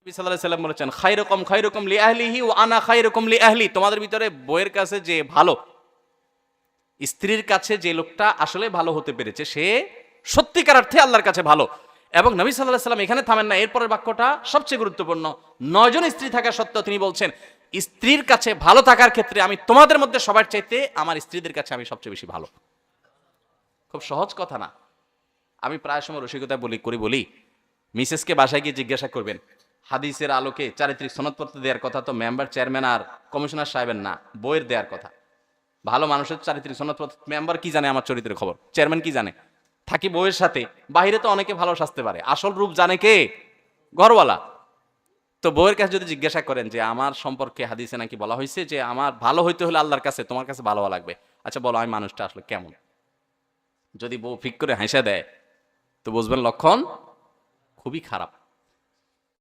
নবী সাল্লাল্লাহু আলাইহি সাল্লাম বলেছেন, খায়রুকুম লি আহলিহি ওয়া আনা খায়রুকুম লি আহলি। তোমাদের ভিতরে বউয়ের কাছে যে ভালো, স্ত্রীর কাছে যে লোকটা আসলে ভালো হতে পেরেছে, সে সত্যিকার অর্থে আল্লাহর কাছে ভালো। এবং নবী সাল্লাল্লাহু আলাইহি সাল্লাম এখানে থামেন না, এরপরের বাক্যটা সবচেয়ে গুরুত্বপূর্ণ। 9 জন স্ত্রী থাকা সত্ত্বেও তিনি বলছেন, স্ত্রীর কাছে ভালো থাকার ক্ষেত্রে আমি তোমাদের মধ্যে সবার চাইতে আমার স্ত্রীদের কাছে আমি সবচেয়ে বেশি ভালো। খুব সহজ কথা না? আমি প্রায় সময় রসিকতা বলি, মিসেসকে বাসায় গিয়ে জিজ্ঞাসা করবেন, হাদিসের আলোকে চারিত্রিক সনদপত্র দেওয়ার কথা তো মেম্বার, চেয়ারম্যান আর কমিশনার সাহেবের না, বইয়ের দেওয়ার কথা। ভালো মানুষের চারিত্রিক সনদপত্র মেম্বার কি জানে আমার চরিত্রের খবর, চেয়ারম্যান কি জানে? থাকি বইয়ের সাথে, বাহিরে তো অনেকে ভালো সাজতে পারে, আসল রূপ জানে কে? ঘরওয়ালা। তো বইয়ের কাছে যদি জিজ্ঞাসা করেন যে আমার সম্পর্কে হাদিসে নাকি বলা হয়েছে যে আমার ভালো হইতে হলে আল্লাহর কাছে তোমার কাছে ভালো হওয়া লাগবে, আচ্ছা বলো আমি মানুষটা আসলে কেমন? যদি বউ ফিক করে হাসা দেয় তো বুঝবেন লক্ষণ খুবই খারাপ।